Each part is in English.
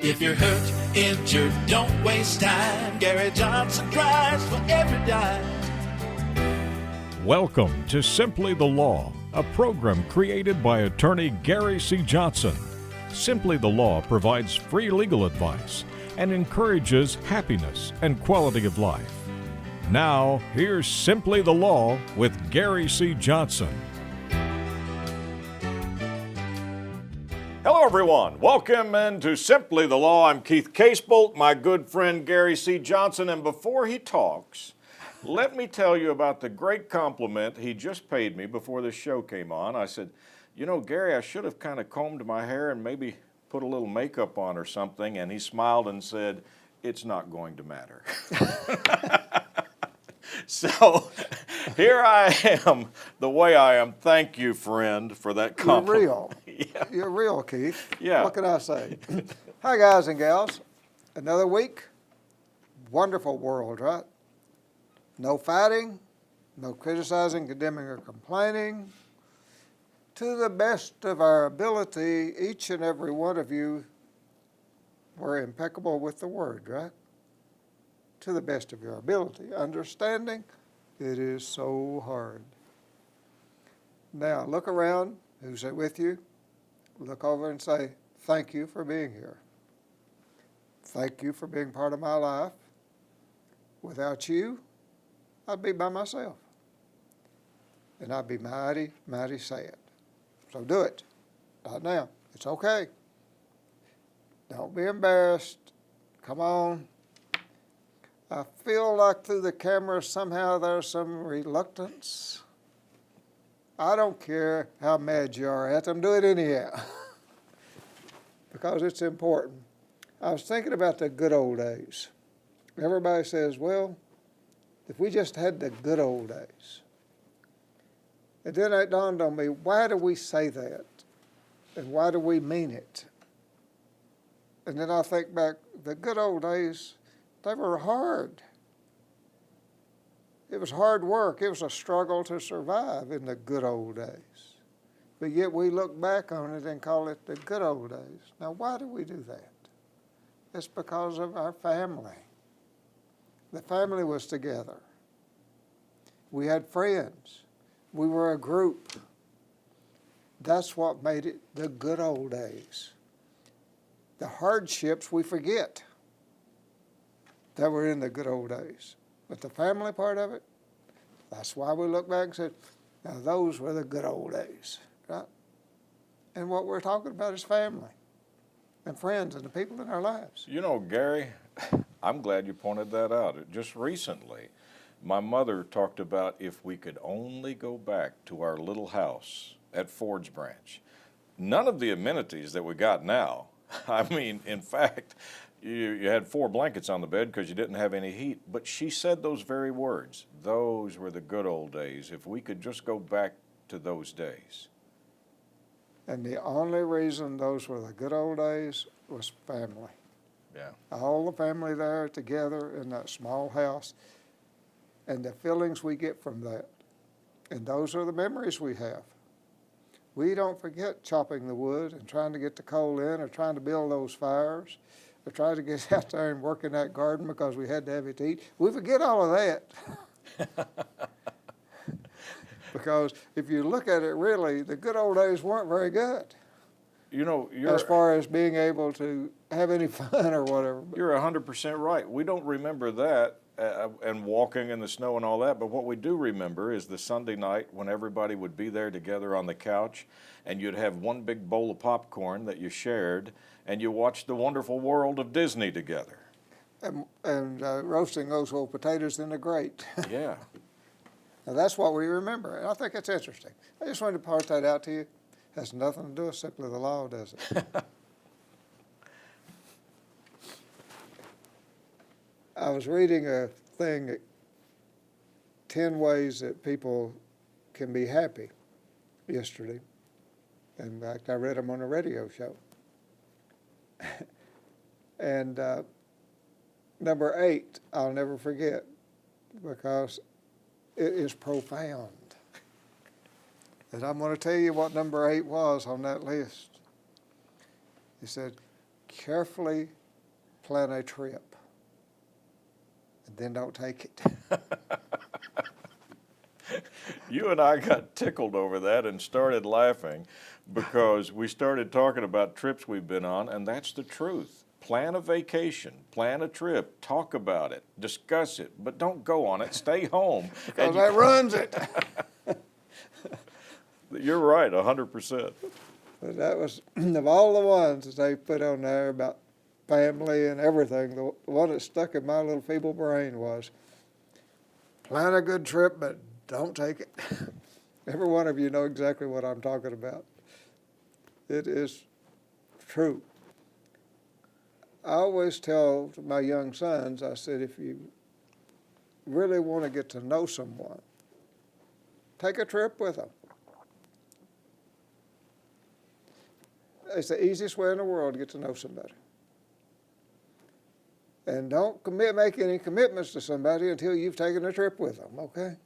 If you're hurt, injured, don't waste time. Gary Johnson cries for every dime. Welcome to Simply the Law, a program created by attorney Gary C. Johnson. Simply the Law provides free legal advice and encourages happiness and quality of life. Now, here's Simply the Law with Gary C. Johnson. Hello, everyone. Welcome into Simply the Law. I'm Keith Casebolt, my good friend Gary C. Johnson, and before he talks, let me tell you about the great compliment he just paid me before this show came on. I said, you know, Gary, I should have kind of combed my hair and maybe put a little makeup on or something, and he smiled and said, it's not going to matter. So here I am, the way I am. Thank you, friend, for that compliment. You're real. Yeah. You're real, Keith. Yeah. What can I say? Hi, guys and gals. Another week. Wonderful world, right? No fighting, no criticizing, condemning, or complaining. To the best of our ability, each and every one of you were impeccable with the word, right? To the best of your ability. Understanding, it is so hard. Now, look around. Who's with you? Look over and say, thank you for being here. Thank you for being part of my life. Without you, I'd be by myself. And I'd be mighty, mighty sad. So do it. Right now. It's okay. Don't be embarrassed. Come on. I feel like through the camera somehow there's some reluctance. I don't care how mad you are at them. Do it anyhow. Because it's important. I was thinking about the good old days. Everybody says, well, if we just had the good old days. And then it dawned on me, why do we say that? And why do we mean it? And then I think back, the good old days, they were hard. It was hard work. It was a struggle to survive in the good old days. But yet we look back on it and call it the good old days. Now, why do we do that? It's because of our family. The family was together. We had friends. We were a group. That's what made it the good old days. The hardships we forget that were in the good old days. But the family part of it, that's why we look back and say, now those were the good old days, right? And what we're talking about is family and friends and the people in our lives. You know, Gary, I'm glad you pointed that out. Just recently, my mother talked about if we could only go back to our little house at Ford's Branch. None of the amenities that we got now. I mean, in fact, you had 4 blankets on the bed because you didn't have any heat. But she said those very words. Those were the good old days. If we could just go back to those days. And the only reason those were the good old days was family. Yeah. All the family there together in that small house. And the feelings we get from that. And those are the memories we have. We don't forget chopping the wood and trying to get the coal in or trying to build those fires or trying to get out there and work in that garden because we had to have it to eat. We forget all of that. Because if you look at it really, the good old days weren't very good. You know, as far as being able to have any fun or whatever. You're 100% right. We don't remember that and walking in the snow and all that, but what we do remember is the Sunday night when everybody would be there together on the couch and you'd have one big bowl of popcorn that you shared and you watched the wonderful world of Disney together. And roasting those old potatoes in the grate. Yeah. Now that's what we remember, and I think it's interesting. I just wanted to point that out to you. Has nothing to do with Simply the Law, does it? I was reading a thing, 10 ways that people can be happy, yesterday. In fact, I read them on a radio show. And number 8, I'll never forget, because it is profound. And I'm going to tell you what number 8 was on that list. He said, carefully plan a trip and then don't take it. You and I got tickled over that and started laughing because we started talking about trips we've been on, and that's the truth. Plan a vacation, plan a trip, talk about it, discuss it, but don't go on it. Stay home. Because that runs it. You're right, 100%. But that was, of all the ones that they put on there about family and everything, the one that stuck in my little feeble brain was, plan a good trip, but don't take it. Every one of you know exactly what I'm talking about. It is true. I always tell my young sons, I said, if you really want to get to know someone, take a trip with them. It's the easiest way in the world to get to know somebody. And don't make any commitments to somebody until you've taken a trip with them, okay?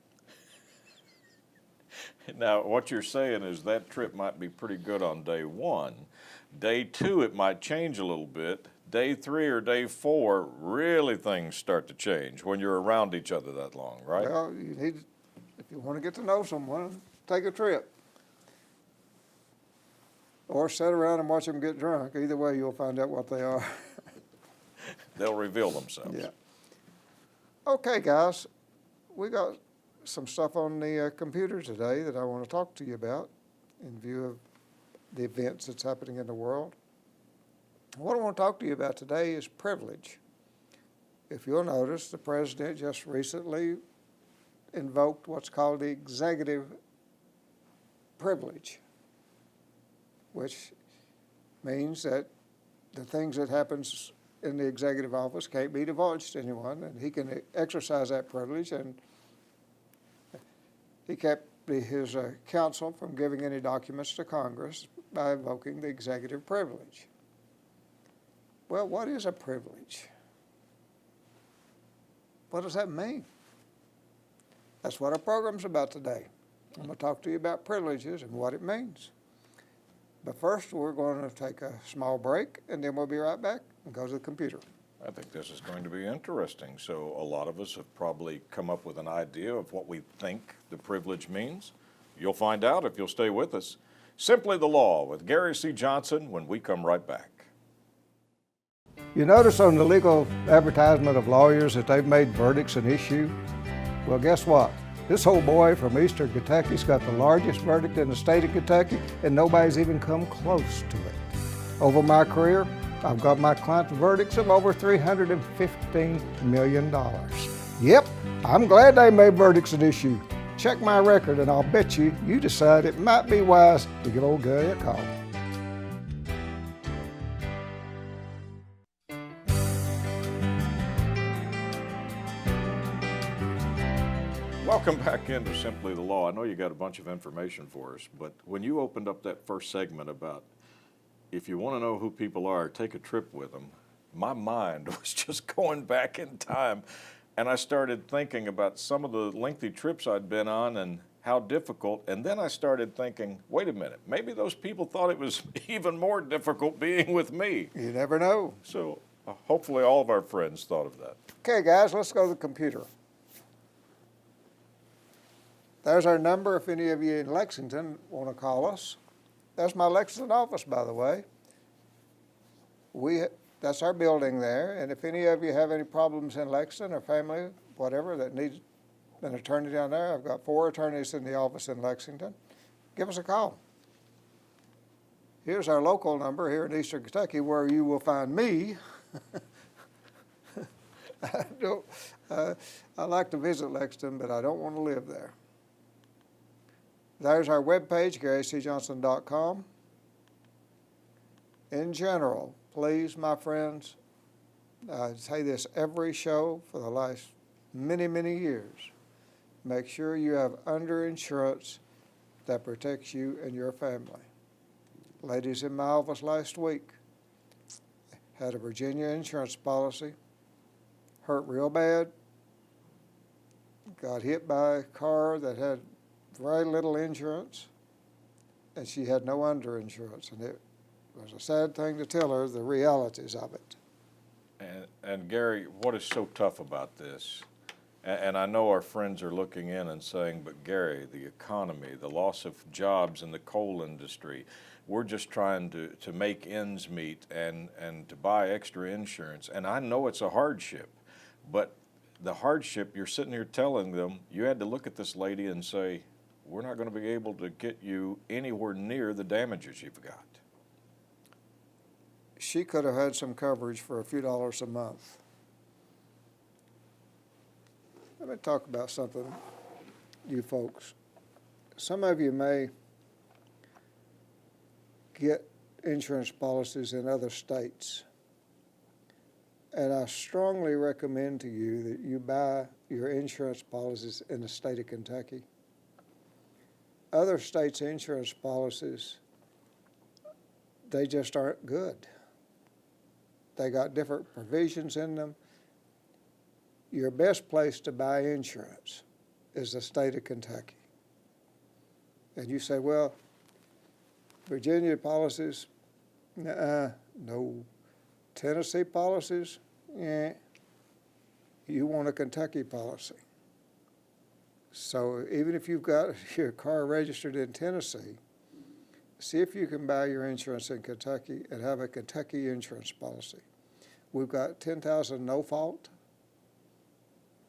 Now, what you're saying is that trip might be pretty good on day one. Day two, it might change a little bit. Day three or day four, really things start to change when you're around each other that long, right? Well, if you want to get to know someone, take a trip. Or sit around and watch them get drunk. Either way, you'll find out what they are. They'll reveal themselves. Yeah. Okay, guys, we got some stuff on the computer today that I want to talk to you about in view of the events that's happening in the world. What I want to talk to you about today is privilege. If you'll notice, the president just recently invoked what's called the executive privilege, which means that the things that happens in the executive office can't be divulged to anyone, and he can exercise that privilege, and he kept his counsel from giving any documents to Congress by invoking the executive privilege. Well, what is a privilege? What does that mean? That's what our program's about today. I'm going to talk to you about privileges and what it means. But first, we're going to take a small break, and then we'll be right back and go to the computer. I think this is going to be interesting. So a lot of us have probably come up with an idea of what we think the privilege means. You'll find out if you'll stay with us. Simply the Law with Gary C. Johnson when we come right back. You notice on the legal advertisement of lawyers that they've made verdicts an issue? Well, guess what? This old boy from eastern Kentucky's got the largest verdict in the state of Kentucky, and nobody's even come close to it. Over my career, I've got my clients' verdicts of over $315 million. Yep, I'm glad they made verdicts an issue. Check my record, and I'll bet you decide it might be wise to give old Gary a call. Welcome back into Simply the Law. I know you got a bunch of information for us, but when you opened up that first segment about if you want to know who people are, take a trip with them, my mind was just going back in time, and I started thinking about some of the lengthy trips I'd been on and how difficult, and then I started thinking, wait a minute, maybe those people thought it was even more difficult being with me. You never know. So hopefully all of our friends thought of that. Okay, guys, let's go to the computer. There's our number if any of you in Lexington want to call us. That's my Lexington office, by the way. That's our building there, and if any of you have any problems in Lexington or family, whatever, that needs an attorney down there, I've got 4 attorneys in the office in Lexington. Give us a call. Here's our local number here in eastern Kentucky where you will find me. I like to visit Lexington, but I don't want to live there. There's our webpage, GaryCJohnson.com. In general, please, my friends, I say this every show for the last many, many years. Make sure you have underinsurance that protects you and your family. Ladies in my office last week had a Virginia insurance policy, hurt real bad, got hit by a car that had very little insurance, and she had no underinsurance, and it It was a sad thing to tell her the realities of it. And Gary, what is so tough about this, and I know our friends are looking in and saying, but Gary, the economy, the loss of jobs in the coal industry, we're just trying to make ends meet and to buy extra insurance. And I know it's a hardship, but the hardship, you're sitting here telling them, you had to look at this lady and say, we're not going to be able to get you anywhere near the damages you've got. She could have had some coverage for a few dollars a month. Let me talk about something, you folks. Some of you may get insurance policies in other states. And I strongly recommend to you that you buy your insurance policies in the state of Kentucky. Other states' insurance policies, they just aren't good. They got different provisions in them. Your best place to buy insurance is the state of Kentucky. And you say, well, Virginia policies, no. Tennessee policies, yeah. You want a Kentucky policy. So even if you've got your car registered in Tennessee, see if you can buy your insurance in Kentucky and have a Kentucky insurance policy. We've got 10,000 no fault.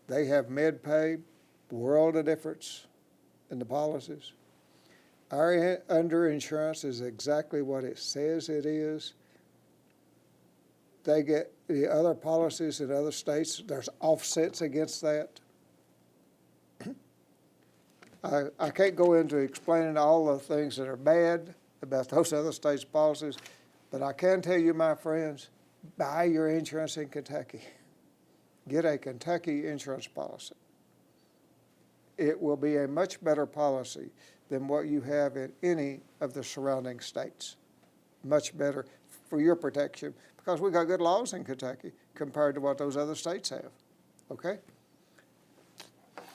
They have med-pay, world of difference in the policies. Our underinsurance is exactly what it says it is. They get the other policies in other states, there's offsets against that. I can't go into explaining all the things that are bad about those other states' policies, but I can tell you, my friends, buy your insurance in Kentucky. Get a Kentucky insurance policy. It will be a much better policy than what you have in any of the surrounding states. Much better for your protection, because we got good laws in Kentucky compared to what those other states have. Okay?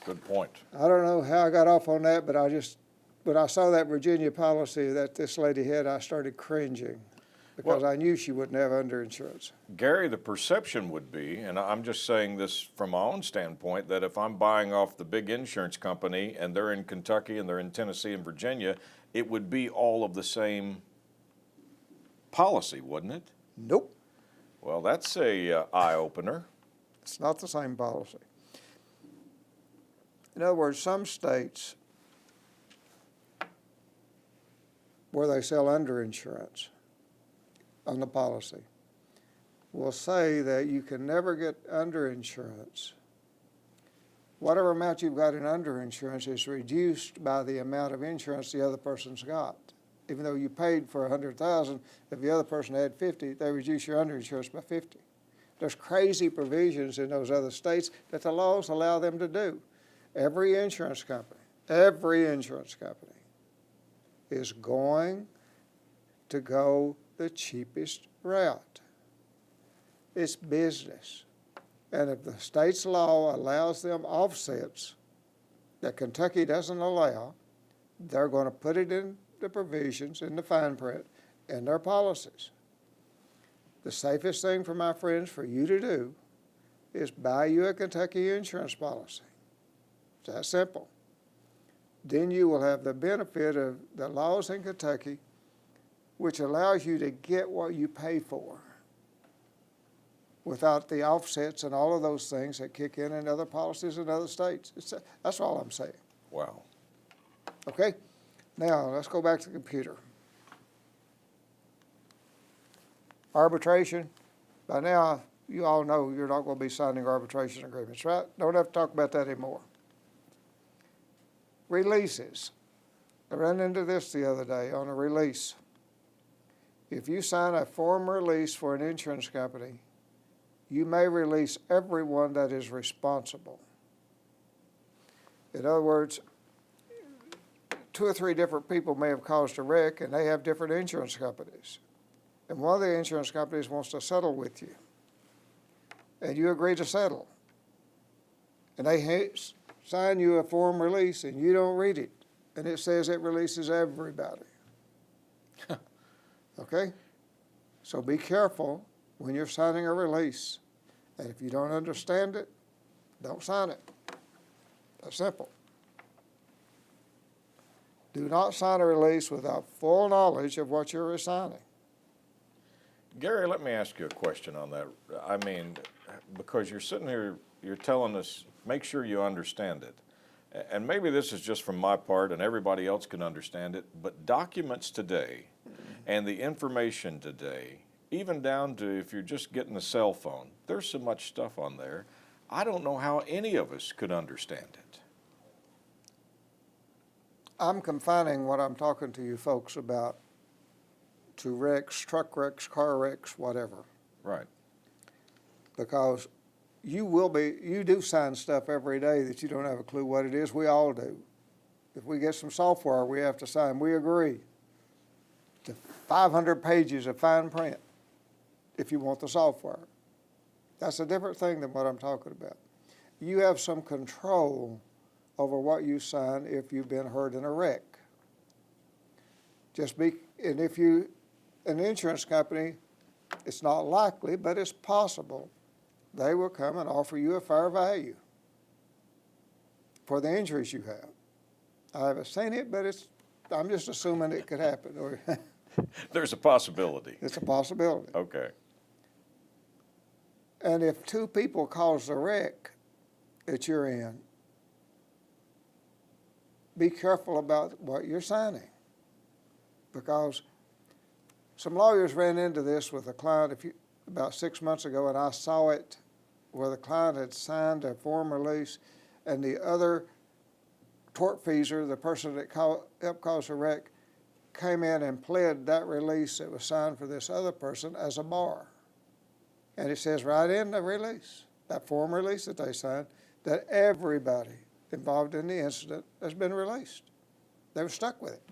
Good point. I don't know how I got off on that, but when I saw that Virginia policy that this lady had, I started cringing because I knew she wouldn't have underinsurance. Gary, the perception would be, and I'm just saying this from my own standpoint, that if I'm buying off the big insurance company and they're in Kentucky and they're in Tennessee and Virginia, it would be all of the same policy, wouldn't it? Nope. Well, that's a eye-opener. It's not the same policy. In other words, some states where they sell underinsurance on the policy will say that you can never get underinsurance. Whatever amount you've got in underinsurance is reduced by the amount of insurance the other person's got. Even though you paid for $100,000, if the other person had 50, they reduce your underinsurance by 50. There's crazy provisions in those other states that the laws allow them to do. Every insurance company is going to go the cheapest route. It's business. And if the state's law allows them offsets that Kentucky doesn't allow, they're going to put it in the provisions, in the fine print, in their policies. The safest thing for my friends for you to do is buy you a Kentucky insurance policy. It's that simple. Then you will have the benefit of the laws in Kentucky, which allows you to get what you pay for without the offsets and all of those things that kick in other policies in other states. That's all I'm saying. Wow. Okay? Now, let's go back to the computer. Arbitration. By now, you all know you're not going to be signing arbitration agreements, right? Don't have to talk about that anymore. Releases. I ran into this the other day on a release. If you sign a form release for an insurance company, you may release everyone that is responsible. In other words, 2 or 3 different people may have caused a wreck, and they have different insurance companies. And one of the insurance companies wants to settle with you, and you agree to settle. And they sign you a form release, and you don't read it, and it says it releases everybody. Okay? So be careful when you're signing a release. And if you don't understand it, don't sign it. That's simple. Do not sign a release without full knowledge of what you're signing. Gary, let me ask you a question on that. I mean, because you're sitting here, you're telling us, make sure you understand it. And maybe this is just from my part and everybody else can understand it, but documents today and the information today, even down to if you're just getting a cell phone, there's so much stuff on there. I don't know how any of us could understand it. I'm confining what I'm talking to you folks about to wrecks, truck wrecks, car wrecks, whatever. Right. Because you do sign stuff every day that you don't have a clue what it is. We all do. If we get some software we have to sign, we agree to 500 pages of fine print if you want the software. That's a different thing than what I'm talking about. You have some control over what you sign if you've been hurt in a wreck. And if an insurance company, it's not likely, but it's possible, they will come and offer you a fair value for the injuries you have. I haven't seen it, but I'm just assuming it could happen. There's a possibility. It's a possibility. Okay. And if two people cause the wreck that you're in, be careful about what you're signing. Because some lawyers ran into this with a client about 6 months ago, and I saw it where the client had signed a form release and the other tortfeasor, the person that helped cause the wreck, came in and pled that release that was signed for this other person as a bar. And it says right in the release, that form release that they signed, that everybody involved in the incident has been released. They were stuck with it.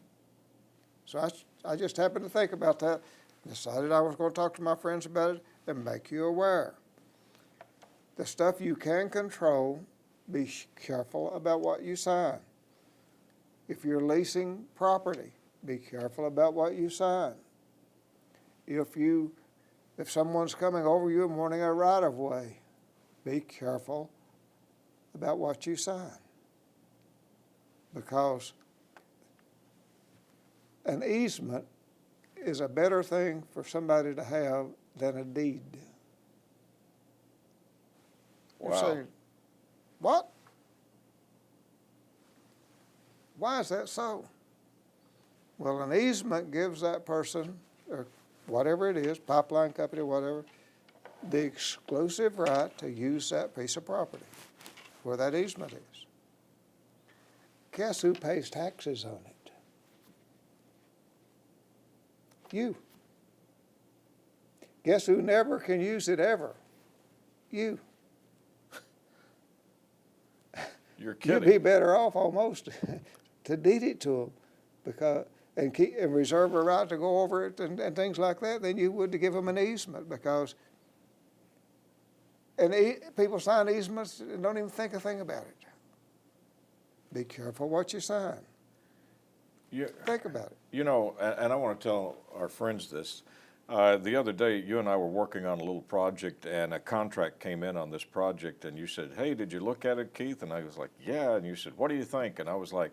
So I just happened to think about that, decided I was going to talk to my friends about it and make you aware. The stuff you can control, be careful about what you sign. If you're leasing property, be careful about what you sign. If someone's coming over you and wanting a right-of-way, be careful about what you sign. Because an easement is a better thing for somebody to have than a deed. Wow. You're saying, what? Why is that so? Well, an easement gives that person, or whatever it is, pipeline company, whatever, the exclusive right to use that piece of property where that easement is. Guess who pays taxes on it? You. Guess who never can use it ever? You. You're kidding. You'd be better off almost to deed it to them and reserve a right to go over it and things like that than you would to give them an easement, because people sign easements and don't even think a thing about it. Be careful what you sign. Think about it. You know, and I want to tell our friends this. The other day, you and I were working on a little project, and a contract came in on this project, and you said, hey, did you look at it, Keith? And I was like, yeah. And you said, what do you think? And I was like,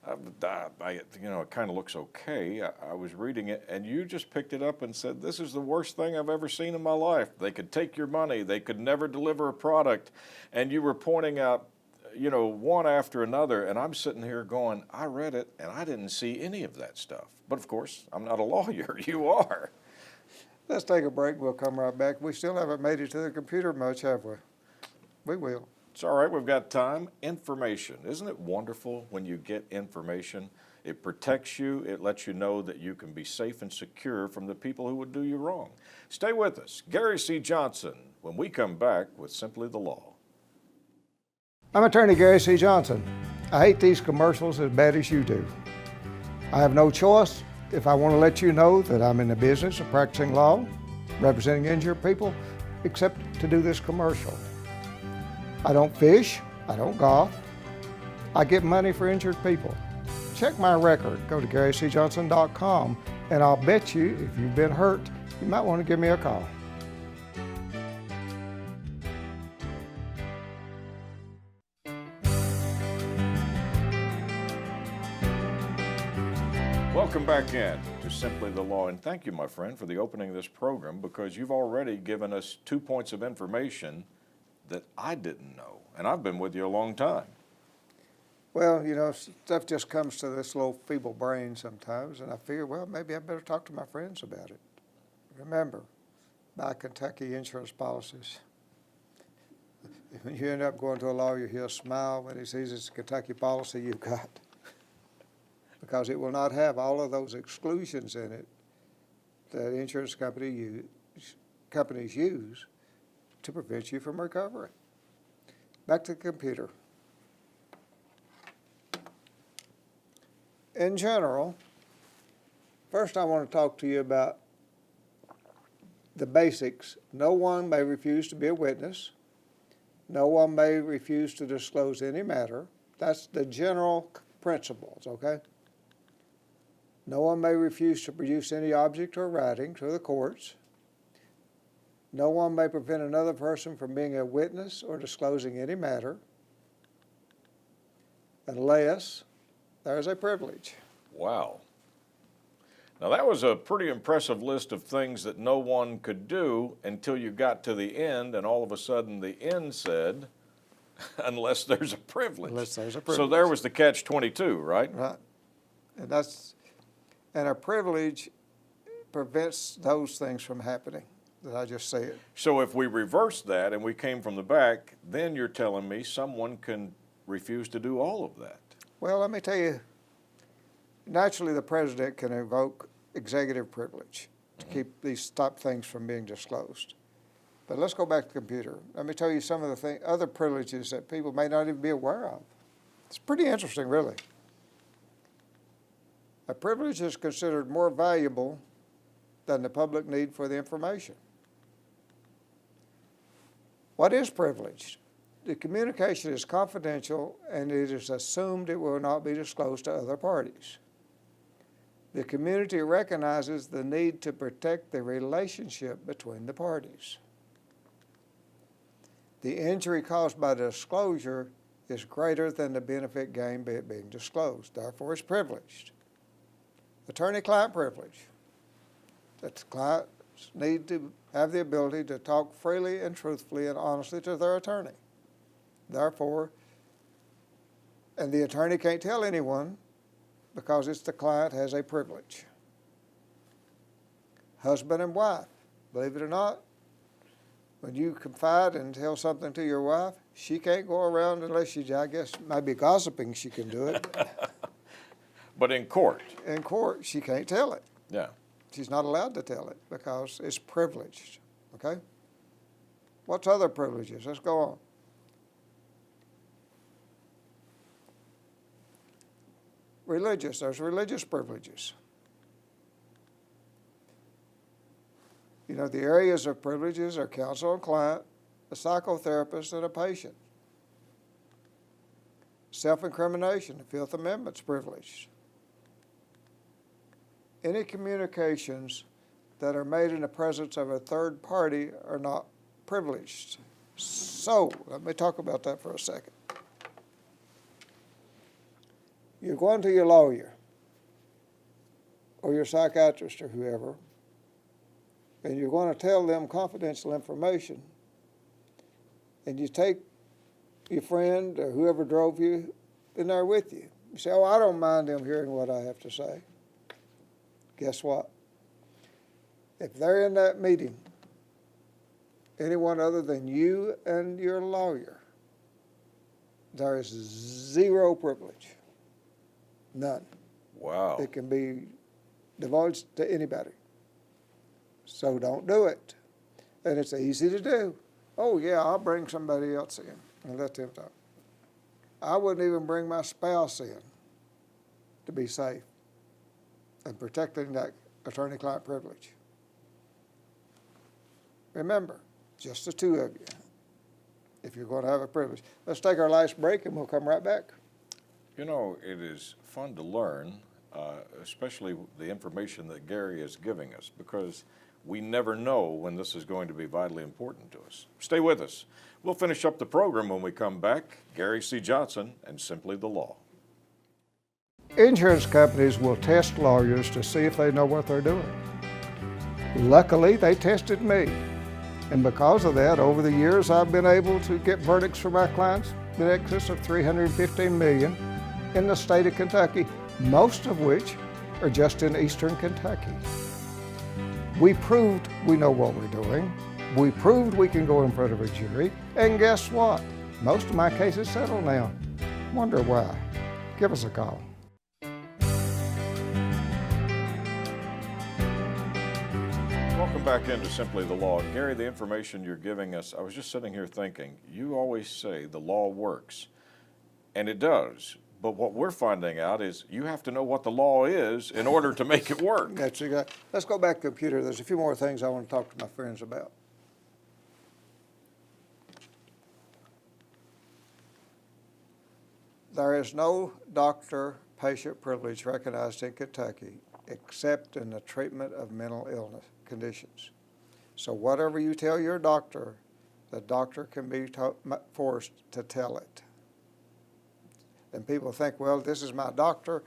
it kind of looks okay. I was reading it, and you just picked it up and said, this is the worst thing I've ever seen in my life. They could take your money. They could never deliver a product. And you were pointing out, one after another, and I'm sitting here going, I read it, and I didn't see any of that stuff. But, of course, I'm not a lawyer. You are. Let's take a break. We'll come right back. We still haven't made it to the computer much, have we? We will. It's all right. We've got time. Information. Isn't it wonderful when you get information? It protects you. It lets you know that you can be safe and secure from the people who would do you wrong. Stay with us. Gary C. Johnson, when we come back with Simply the Law. I'm attorney Gary C. Johnson. I hate these commercials as bad as you do. I have no choice if I want to let you know that I'm in the business of practicing law, representing injured people, except to do this commercial. I don't fish, I don't golf, I get money for injured people. Check my record, go to GaryCJohnson.com, and I'll bet you if you've been hurt, you might want to give me a call. Welcome back in to Simply the Law, and thank you, my friend, for the opening of this program, because you've already given us 2 points of information that I didn't know, and I've been with you a long time. Well, you know, stuff just comes to this little feeble brain sometimes, and I figure, well, maybe I better talk to my friends about it. Remember, buy Kentucky insurance policies. When you end up going to a lawyer, he'll smile when he sees it's a Kentucky policy you've got, because it will not have all of those exclusions in it that insurance companies use to prevent you from recovering. Back to the computer. In general, first I want to talk to you about the basics. No one may refuse to be a witness. No one may refuse to disclose any matter. That's the general principles, okay? No one may refuse to produce any object or writing to the courts. No one may prevent another person from being a witness or disclosing any matter unless there is a privilege. Wow. Now that was a pretty impressive list of things that no one could do until you got to the end, and all of a sudden the end said, unless there's a privilege. Unless there's a privilege. So there was the catch-22, right? Right. And a privilege prevents those things from happening that I just said. So if we reverse that and we came from the back, then you're telling me someone can refuse to do all of that. Well, let me tell you, naturally the president can invoke executive privilege to keep these top things from being disclosed. But let's go back to the computer. Let me tell you some of the other privileges that people may not even be aware of. It's pretty interesting, really. A privilege is considered more valuable than the public need for the information. What is privileged? The communication is confidential and it is assumed it will not be disclosed to other parties. The community recognizes the need to protect the relationship between the parties. The injury caused by disclosure is greater than the benefit gained by it being disclosed, therefore it's privileged. Attorney-client privilege. That the clients need to have the ability to talk freely and truthfully and honestly to their attorney. Therefore, and the attorney can't tell anyone because it's the client has a privilege. Husband and wife, believe it or not, when you confide and tell something to your wife, she can't go around unless she, I guess, maybe gossiping, she can do it. But in court. In court, she can't tell it. Yeah. She's not allowed to tell it because it's privileged, okay? What's other privileges? Let's go on. Religious, there's religious privileges. You know, the areas of privileges are counsel and client, a psychotherapist, and a patient. Self-incrimination, the Fifth Amendment's privileged. Any communications that are made in the presence of a third party are not privileged. So, let me talk about that for a second. You're going to your lawyer or your psychiatrist or whoever, and you're going to tell them confidential information, and you take your friend or whoever drove you in there with you. You say, oh, I don't mind them hearing what I have to say. Guess what? If they're in that meeting, anyone other than you and your lawyer, there is zero privilege. None. Wow. It can be divulged to anybody. So don't do it. And it's easy to do. Oh, yeah, I'll bring somebody else in and let them talk. I wouldn't even bring my spouse in to be safe and protecting that attorney-client privilege. Remember, just the two of you, if you're going to have a privilege. Let's take our last break and we'll come right back. You know, it is fun to learn, especially the information that Gary is giving us, because We never know when this is going to be vitally important to us. Stay with us. We'll finish up the program when we come back. Gary C. Johnson and Simply the Law. Insurance companies will test lawyers to see if they know what they're doing. Luckily, they tested me. And because of that, over the years, I've been able to get verdicts for my clients in excess of $315 million in the state of Kentucky, most of which are just in eastern Kentucky. We proved we know what we're doing. We proved we can go in front of a jury. And guess what? Most of my cases settle now. Wonder why? Give us a call. Welcome back into Simply the Law. Gary, the information you're giving us, I was just sitting here thinking, you always say the law works, and it does. But what we're finding out is you have to know what the law is in order to make it work. That's exactly. Let's go back to the computer. There's a few more things I want to talk to my friends about. There is no doctor-patient privilege recognized in Kentucky except in the treatment of mental illness conditions. So whatever you tell your doctor, the doctor can be forced to tell it. And people think, well, this is my doctor,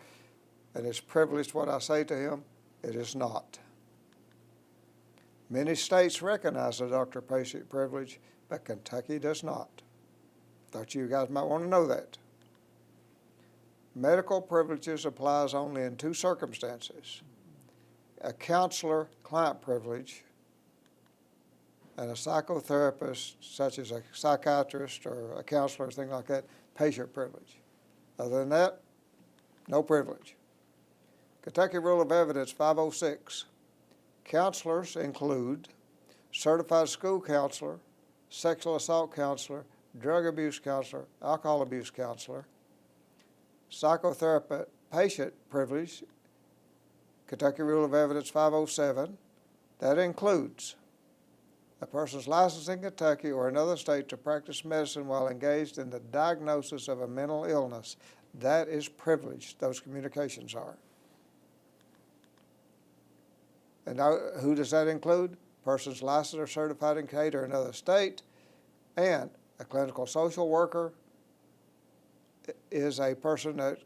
and it's privileged what I say to him. It is not. Many states recognize the doctor-patient privilege, but Kentucky does not. Thought you guys might want to know that. Medical privileges applies only in two circumstances: a counselor-client privilege and a psychotherapist, such as a psychiatrist or a counselor or thing like that, patient privilege. Other than that, no privilege. Kentucky Rule of Evidence 506. Counselors include certified school counselor, sexual assault counselor, drug abuse counselor, alcohol abuse counselor. Psychotherapist patient privilege, Kentucky Rule of Evidence 507, that includes a person's licensed in Kentucky or another state to practice medicine while engaged in the diagnosis of a mental illness. That is privileged, those communications are. And now, who does that include? Persons licensed or certified in Kentucky or another state, and a clinical social worker is a person that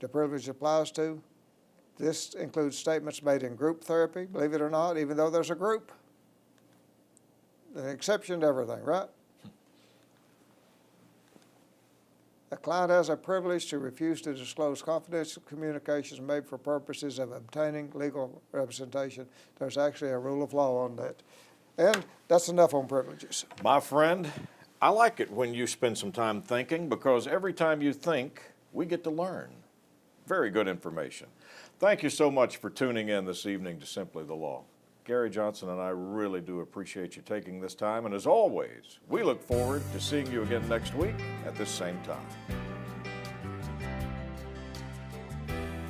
the privilege applies to. This includes statements made in group therapy, believe it or not, even though there's a group. An exception to everything, right? A client has a privilege to refuse to disclose confidential communications made for purposes of obtaining legal representation. There's actually a rule of law on that. And that's enough on privileges. My friend, I like it when you spend some time thinking, because every time you think, we get to learn. Very good information. Thank you so much for tuning in this evening to Simply the Law. Gary Johnson and I really do appreciate you taking this time, and as always, we look forward to seeing you again next week at this same time.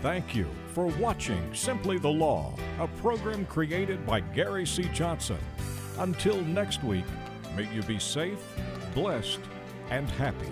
Thank you for watching Simply the Law, a program created by Gary C. Johnson. Until next week, may you be safe, blessed, and happy.